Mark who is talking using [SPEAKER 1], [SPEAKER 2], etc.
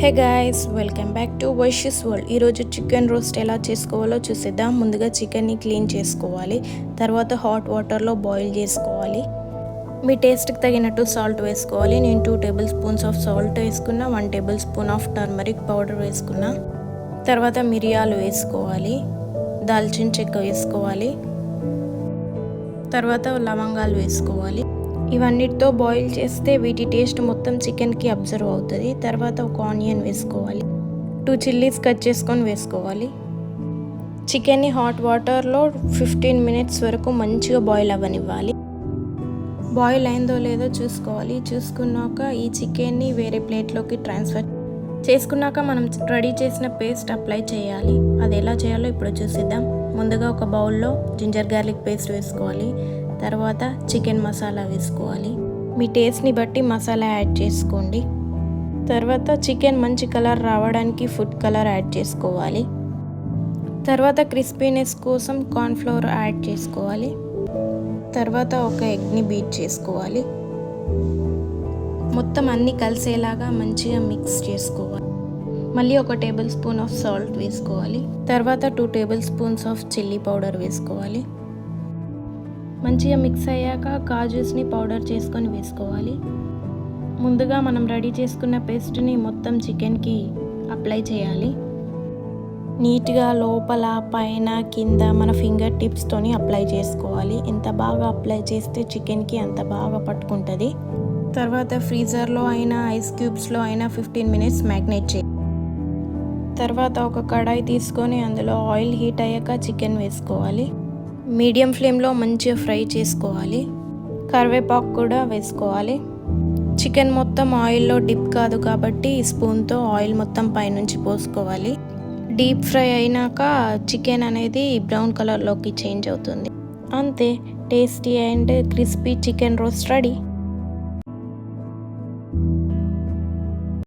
[SPEAKER 1] Hey guys, welcome back to Vaishu's world. ఈరోజు chicken roast ఎలా చేసుకోవాలో చూసేద్దాం. ముందుగా చికెన్ని క్లీన్ చేసుకోవాలి. తర్వాత హాట్ వాటర్లో బాయిల్ చేసుకోవాలి. మీ టేస్ట్కి తగినట్టు సాల్ట్ వేసుకోవాలి. నేను 2 టేబుల్ స్పూన్స్ ఆఫ్ సాల్ట్ వేసుకున్నా, 1 table spoon of turmeric powder వేసుకున్నా. తర్వాత మిరియాలు వేసుకోవాలి, దాల్చిన చెక్క వేసుకోవాలి, తర్వాత లవంగాలు వేసుకోవాలి. ఇవన్నిటితో బాయిల్ చేస్తే వీటి టేస్ట్ మొత్తం చికెన్కి అబ్జర్వ్ అవుతుంది. తర్వాత ఒక ఆనియన్ వేసుకోవాలి, 2 చిల్లీస్ కట్ చేసుకొని వేసుకోవాలి. చికెన్ని హాట్ వాటర్లో 15 మినిట్స్ వరకు మంచిగా బాయిల్ అవ్వనివ్వాలి. బాయిల్ అయిందో లేదో చూసుకోవాలి. చూసుకున్నాక ఈ చికెన్ని వేరే ప్లేట్లోకి ట్రాన్స్ఫర్ చేసుకున్నాక మనం రెడీ చేసిన పేస్ట్ అప్లై చేయాలి. అది ఎలా చేయాలో ఇప్పుడు చూసిద్దాం. ముందుగా ఒక బౌల్లో జింజర్ గార్లిక్ పేస్ట్ వేసుకోవాలి. తర్వాత చికెన్ మసాలా వేసుకోవాలి. మీ టేస్ట్ని బట్టి మసాలా యాడ్ చేసుకోండి. తర్వాత చికెన్ మంచి కలర్ రావడానికి ఫుడ్ కలర్ యాడ్ చేసుకోవాలి. తర్వాత క్రిస్పీనెస్ కోసం కార్న్ఫ్లోర్ యాడ్ చేసుకోవాలి. తర్వాత ఒక ఎగ్ని బీట్ చేసుకోవాలి. మొత్తం అన్నీ కలిసేలాగా మంచిగా మిక్స్ చేసుకోవాలి. మళ్ళీ ఒక టేబుల్ స్పూన్ ఆఫ్ సాల్ట్ వేసుకోవాలి. తర్వాత 2 table spoons of chilli powder వేసుకోవాలి. మంచిగా మిక్స్ అయ్యాక కాజూస్ని పౌడర్ చేసుకొని వేసుకోవాలి. ముందుగా మనం రెడీ చేసుకున్న పేస్ట్ని మొత్తం చికెన్కి అప్లై చేయాలి. నీట్గా లోపల పైన కింద మన ఫింగర్ టిప్స్తోని అప్లై చేసుకోవాలి. ఎంత బాగా అప్లై చేస్తే చికెన్కి అంత బాగా పట్టుకుంటుంది. తర్వాత ఫ్రీజర్లో అయినా ఐస్ క్యూబ్స్లో అయినా 15 మినిట్స్ మ్యాగ్నేట్ చేయాలి. తర్వాత ఒక కడాయి తీసుకొని అందులో ఆయిల్ హీట్ అయ్యాక చికెన్ వేసుకోవాలి. మీడియం ఫ్లేమ్లో మంచిగా ఫ్రై చేసుకోవాలి. కరివేపాకు కూడా వేసుకోవాలి. చికెన్ మొత్తం ఆయిల్లో డిప్ కాదు కాబట్టి స్పూన్తో ఆయిల్ మొత్తం పైనుంచి పోసుకోవాలి. డీప్ ఫ్రై అయినాక చికెన్ అనేది బ్రౌన్ కలర్లోకి చేంజ్ అవుతుంది. అంతే, tasty and crispy chicken roast ready.